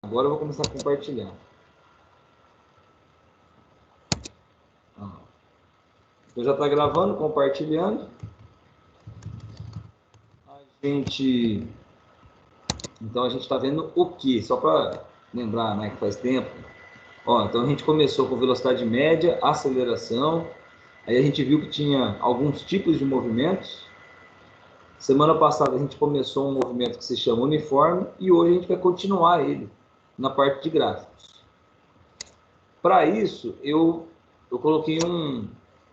Agora eu vou começar a compartilhar. Eu já está gravando, compartilhando. Então a gente está vendo o que? Só para lembrar, né, que faz tempo. Ó, então a gente começou com velocidade média, aceleração. Aí a gente viu que tinha alguns tipos de movimentos. Semana passada a gente começou um movimento que se chama uniforme e hoje a gente vai continuar ele na parte de gráficos. Para isso, eu coloquei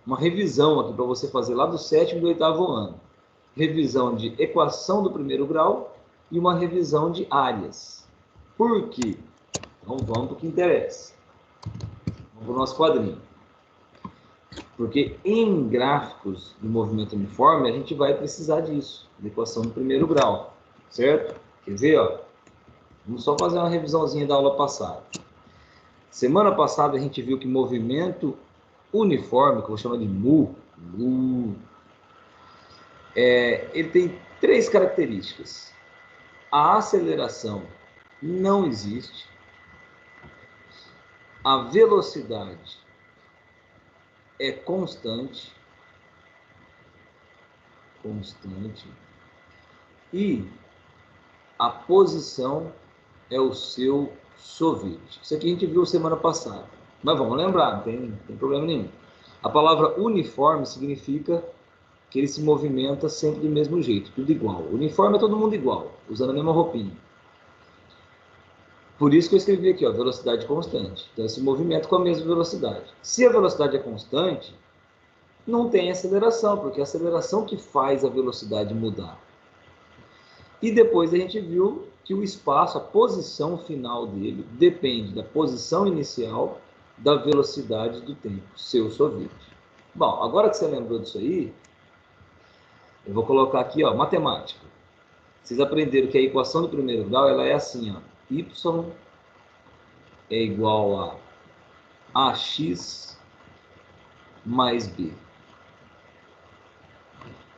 uma revisão aqui para você fazer lá do 7º e do 8º ano. Revisão de equação do primeiro grau e uma revisão de áreas. Por quê? Então vamos para o que interessa. Vamos para o nosso quadrinho. Porque em gráficos de movimento uniforme, a gente vai precisar disso, da equação do primeiro grau, certo? Quer ver, ó? Vamos só fazer uma revisãozinha da aula passada. Semana passada a gente viu que movimento uniforme, que eu vou chamar de MU, ele tem 3 características. A aceleração não existe, a velocidade é constante, e a posição é o seu sorvete. Isso aqui a gente viu semana passada. Mas vamos lembrar, não tem problema nenhum. A palavra uniforme significa que ele se movimenta sempre do mesmo jeito, tudo igual. Uniforme é todo mundo igual, usando a mesma roupinha. Por isso que eu escrevi aqui, ó, velocidade constante. Então, esse movimento com a mesma velocidade. Se a velocidade é constante, não tem aceleração, porque é a aceleração que faz a velocidade mudar. E depois a gente viu que o espaço, a posição final dele, depende da posição inicial da velocidade do tempo, seu sorvete. Bom, agora que você lembrou disso aí, eu vou colocar aqui, ó, matemática. Vocês aprenderam que a equação do primeiro grau, ela é assim, ó, y é igual a ax mais b.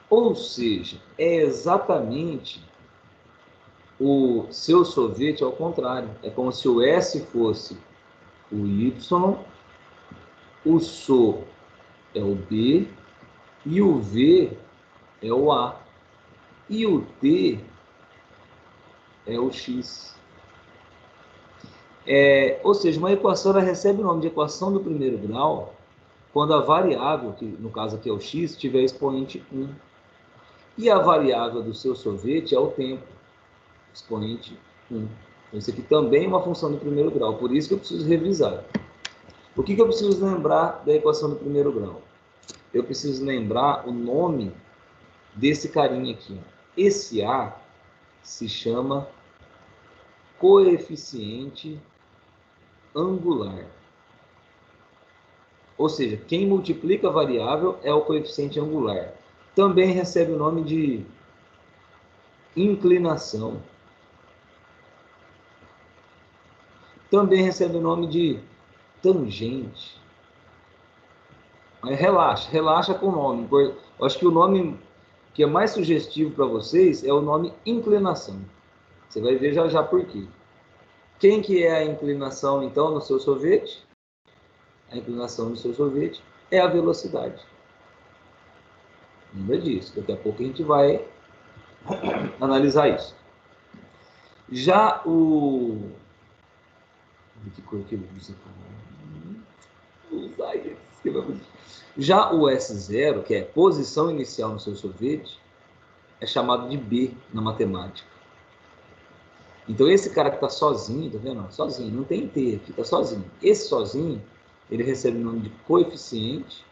Ou seja, é exatamente o seu sorvete ao contrário. É como se o S fosse o Y, o SO é o B e o V é o A. E o T é o X. Ou seja, uma equação ela recebe o nome de equação do primeiro grau quando a variável, que no caso aqui é o X, tiver expoente 1. E a variável do seu sorvete é o tempo, expoente 1. Então, isso aqui também é uma função do primeiro grau, por isso que eu preciso revisar. O que eu preciso lembrar da equação do primeiro grau? Eu preciso lembrar o nome desse carinha aqui. Esse A se chama coeficiente angular. Ou seja, quem multiplica a variável é o coeficiente angular. Também recebe o nome de inclinação. Também recebe o nome de tangente. Mas relaxa com o nome. Eu acho que o nome que é mais sugestivo para vocês é o nome inclinação. Você vai ver já já por quê. Quem que é a inclinação, então, no seu sorvete? A inclinação do seu sorvete é a velocidade. Lembra disso. Daqui a pouco a gente vai analisar isso. Já o... Que cor que eu uso? Já o S0, que é posição inicial no seu sorvete, é chamado de B na matemática. Então, esse cara que está sozinho, tá vendo? Sozinho, não tem T aqui, está sozinho. Esse sozinho, ele recebe o nome de coeficiente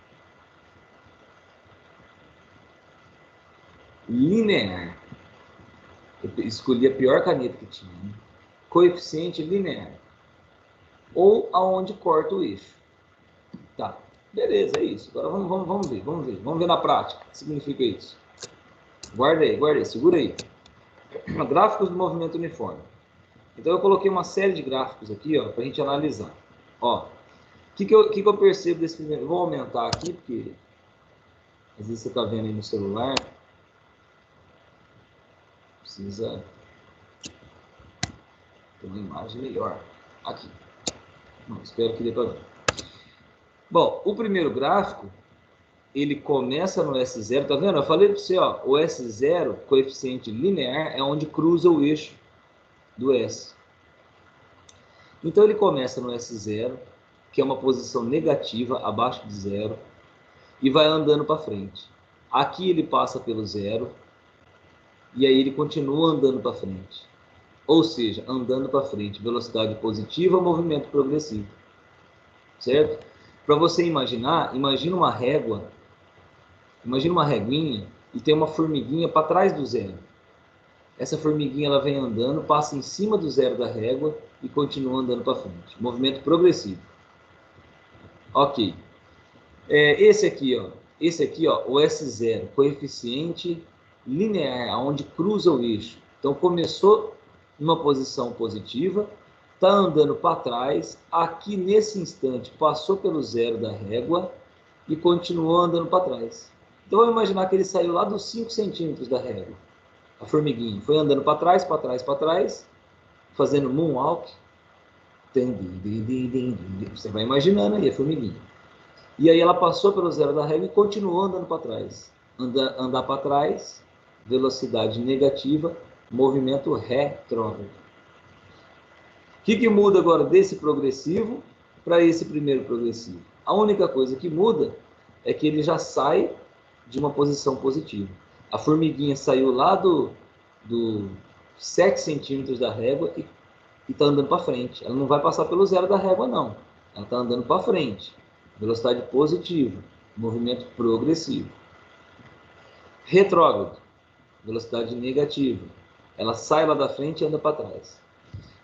linear. Eu escolhi a pior caneta que tinha. Né? Coeficiente linear. Ou aonde corta o eixo. Tá, beleza, é isso. Agora vamos ver. Vamos ver na prática o que significa isso. Guarda aí, segura aí. Gráficos do movimento uniforme. Então eu coloquei uma série de gráficos aqui, ó, para a gente analisar. Ó, o que eu percebo desse primeiro? Eu vou aumentar aqui, porque às vezes você está vendo aí no celular. Precisa Tem uma imagem melhor aqui. Não, espero que dê para ver. Bom, o primeiro gráfico, ele começa no S0, tá vendo? Eu falei para você, ó, o S0, coeficiente linear, é onde cruza o eixo do S. Então ele começa no S0, que é uma posição negativa, abaixo de zero, e vai andando para frente. Aqui ele passa pelo zero, e aí ele continua andando para frente. Ou seja, andando para frente, velocidade positiva, movimento progressivo. Certo? Para você imaginar, imagina uma régua, imagina uma reguinha e tem uma formiguinha para trás do zero. Essa formiguinha ela vem andando, passa em cima do zero da régua e continua andando para frente. Movimento progressivo. Ok. Esse aqui, ó, o S0, coeficiente linear, onde cruza o eixo. Então começou numa posição positiva, está andando para trás, aqui nesse instante passou pelo zero da régua e continuou andando para trás. Então vamos imaginar que ele saiu lá dos 5 centímetros da régua. A formiguinha foi andando para trás, para trás, para trás, fazendo moonwalk. Você vai imaginando aí a formiguinha. E aí ela passou pelo zero da régua e continuou andando para trás. Andar para trás, velocidade negativa, movimento retrógrado. O que muda agora desse progressivo para esse primeiro progressivo? A única coisa que muda é que ele já sai de uma posição positiva. A formiguinha saiu lá do 7 centímetros da régua e está andando para frente. Ela não vai passar pelo zero da régua, não. Ela está andando para frente. Velocidade positiva, movimento progressivo. Retrógrado, velocidade negativa. Ela sai lá da frente e anda para trás.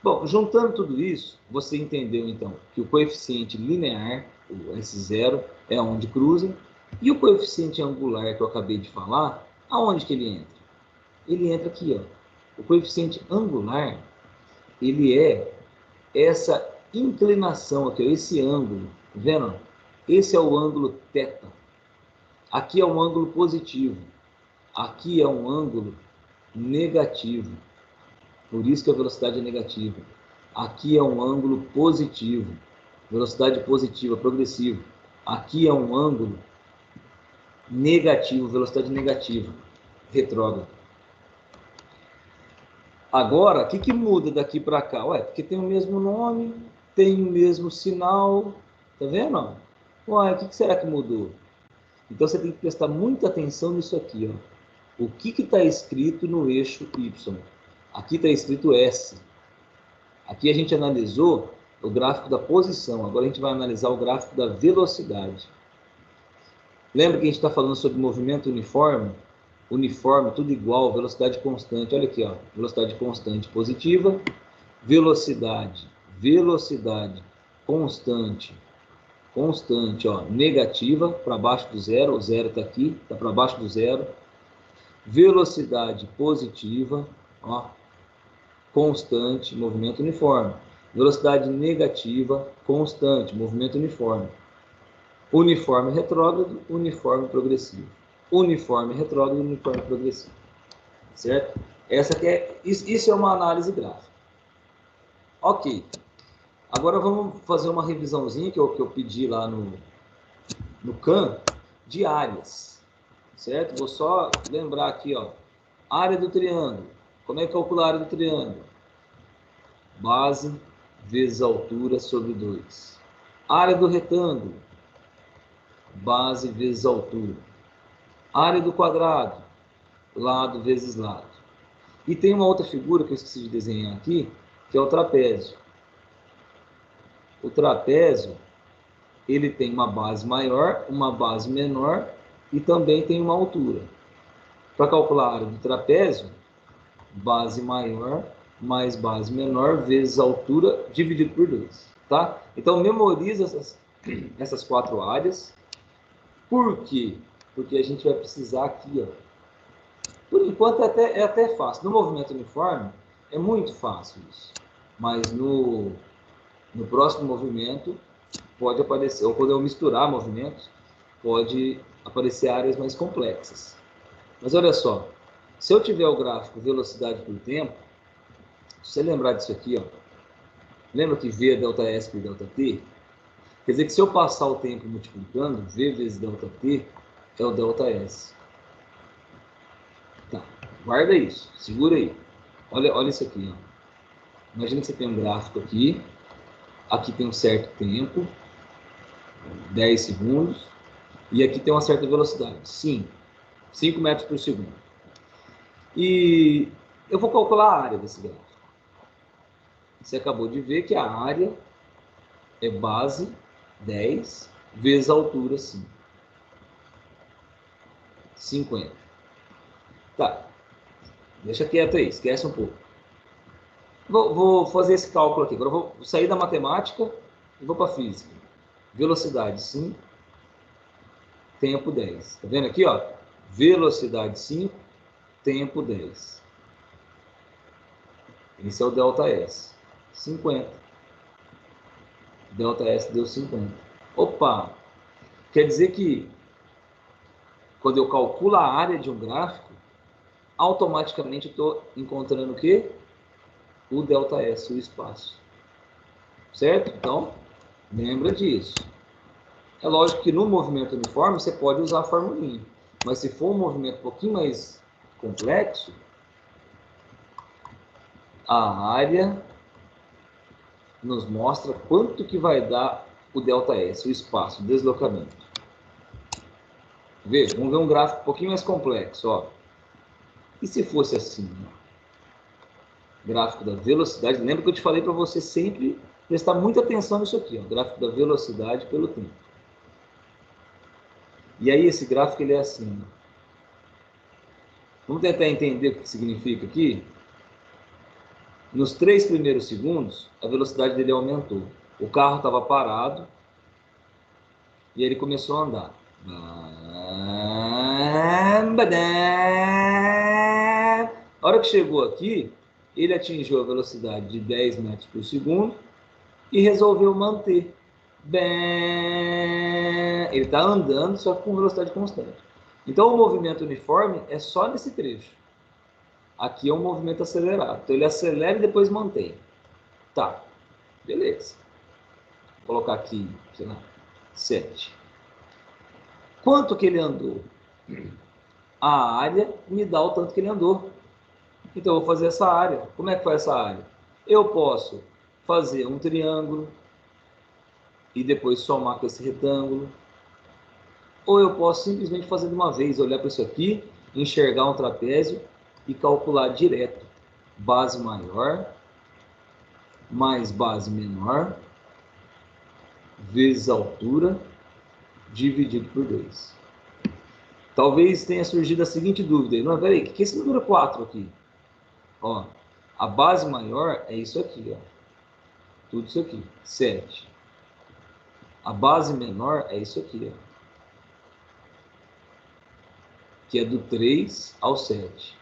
Bom, juntando tudo isso, você entendeu então que o coeficiente linear, o S0, é onde cruza, e o coeficiente angular que eu acabei de falar, aonde que ele entra? Ele entra aqui, ó. O coeficiente angular, ele é essa inclinação aqui, ó, esse ângulo, tá vendo? Esse é o ângulo θ. Aqui é um ângulo positivo. Aqui é um ângulo negativo. Por isso que a velocidade é negativa. Aqui é um ângulo positivo. Velocidade positiva, progressiva. Aqui é um ângulo negativo, velocidade negativa, retrógrado. Agora, o que muda daqui para cá? Ué, porque tem o mesmo nome, tem o mesmo sinal. Tá vendo? Ué, o que será que mudou? Então você tem que prestar muita atenção nisso aqui, ó. O que está escrito no eixo Y? Aqui está escrito S. Aqui a gente analisou o gráfico da posição. Agora a gente vai analisar o gráfico da velocidade. Lembra que a gente está falando sobre movimento uniforme? Uniforme, tudo igual, velocidade constante. Olha aqui, ó, velocidade constante positiva, velocidade constante, ó, negativa, para baixo do zero, o zero está aqui, está para baixo do zero. Velocidade positiva, ó, constante, movimento uniforme. Velocidade negativa, constante, movimento uniforme. Uniforme retrógrado, uniforme progressivo. Uniforme retrógrado, uniforme progressivo. Certo? Essa aqui isso é uma análise gráfica. Ok. Agora vamos fazer uma revisãozinha que eu pedi lá no CAM de áreas. Certo? Vou só lembrar aqui, ó. Área do triângulo. Como é que calcula a área do triângulo? Base vezes altura sobre 2. Área do retângulo. Base vezes altura. Área do quadrado. Lado vezes lado. E tem uma outra figura que eu esqueci de desenhar aqui, que é o trapézio. O trapézio, ele tem uma base maior, uma base menor e também tem uma altura. Para calcular a área do trapézio, base maior mais base menor vezes altura dividido por 2. Tá? Então, memoriza essas 4 áreas. Por quê? Porque a gente vai precisar aqui, ó. Por enquanto é até fácil. No movimento uniforme é muito fácil isso. Mas no próximo movimento pode aparecer, ou quando eu misturar movimentos, pode aparecer áreas mais complexas. Mas olha só, se eu tiver o gráfico velocidade por tempo, se você lembrar disso aqui, ó, Lembra que V é delta S por delta T? Quer dizer que se eu passar o tempo multiplicando, V vezes delta T é o delta S. Tá, guarda isso, segura aí. Olha isso aqui, ó. Imagina que você tem um gráfico aqui tem um certo tempo, 10 segundos, e aqui tem uma certa velocidade, 5 metros por segundo. E eu vou calcular a área desse gráfico. Você acabou de ver que a área é base 10 vezes a altura 5. 50. Tá, deixa quieto aí, esquece um pouco. Vou fazer esse cálculo aqui. Agora eu vou sair da matemática e vou para a física. Velocidade 5, tempo 10. Tá vendo aqui, ó? Velocidade 5, tempo 10. Esse é o delta S. 50. Delta S deu 50. Opa! Quer dizer que quando eu calculo a área de um gráfico, automaticamente eu estou encontrando o quê? O delta S, o espaço. Certo? Então, lembra disso. É lógico que no movimento uniforme você pode usar a formulinha. Mas se for um movimento um pouquinho mais complexo, a área nos mostra quanto que vai dar o delta S, o espaço, o deslocamento. Veja, vamos ver um gráfico um pouquinho mais complexo. Ó. E se fosse assim? Ó? Gráfico da velocidade. Lembra que eu te falei para você sempre prestar muita atenção nisso aqui. Ó, gráfico da velocidade pelo tempo. E aí esse gráfico ele é assim. Ó. Vamos tentar entender o que significa aqui? Nos 3 primeiros segundos, a velocidade dele aumentou. O carro estava parado e ele começou a andar. A hora que chegou aqui, ele atingiu a velocidade de 10 metros por segundo e resolveu manter. Ele está andando, só que com velocidade constante. Então, o movimento uniforme é só nesse trecho. Aqui é um movimento acelerado. Então, ele acelera e depois mantém. Tá, beleza. Vou colocar aqui, sei lá, 7. Quanto que ele andou? A área me dá o tanto que ele andou. Então, eu vou fazer essa área. Como é que faz essa área? Eu posso fazer um triângulo e depois somar com esse retângulo. Ou eu posso simplesmente fazer de uma vez, olhar para isso aqui, enxergar um trapézio e calcular direto. Base maior mais base menor vezes a altura dividido por 2. Talvez tenha surgido a seguinte dúvida. Não, peraí, o que é esse número 4 aqui? Ó, a base maior é isso aqui, ó. Tudo isso aqui, 7. A base menor é isso aqui, ó. Que é do 3 ao 7.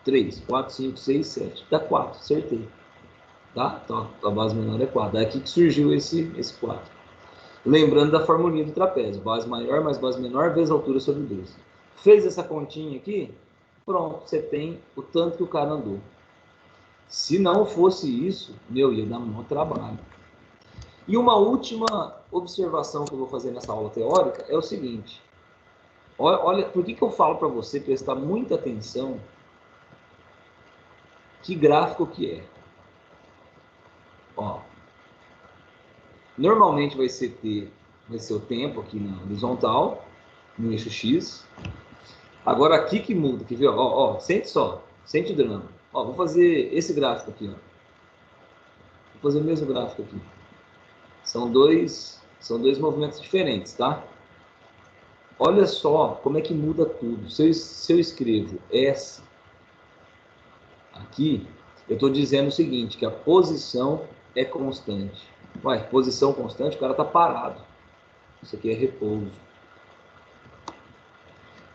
3, 4, 5, 6, 7. Dá 4, acertei. Tá? Então, a base menor é 4. É aqui que surgiu esse 4. Lembrando da formulinha do trapézio. Base maior mais base menor vezes a altura sobre 2. Fez essa continha aqui? Pronto, você tem o tanto que o cara andou. Se não fosse isso, ia dar muito trabalho. E uma última observação que eu vou fazer nessa aula teórica é o seguinte. Olha, por que eu falo para você prestar muita atenção que gráfico que é? Ó, normalmente vai ser o tempo aqui na horizontal, no eixo X. Agora aqui que muda, quer ver? Ó, sente só, sente o drama. Ó, vou fazer esse gráfico aqui, ó. Vou fazer o mesmo gráfico aqui. São dois movimentos diferentes, tá? Olha só como é que muda tudo. Se eu escrevo S aqui, eu estou dizendo o seguinte, que a posição é constante. Ué, posição constante, o cara está parado. Isso aqui é repouso.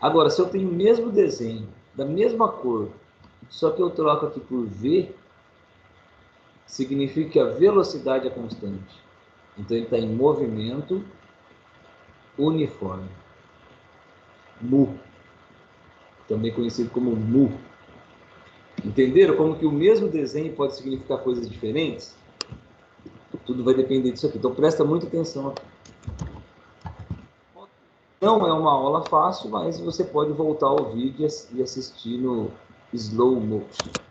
Agora, se eu tenho o mesmo desenho, da mesma cor, só que eu troco aqui por V, significa que a velocidade é constante. Então, ele está em movimento uniforme. Mu. Também conhecido como mu. Entenderam como que o mesmo desenho pode significar coisas diferentes? Tudo vai depender disso aqui. Então, presta muita atenção aqui. Não é uma aula fácil, mas você pode voltar ao vídeo e assistir no slow motion.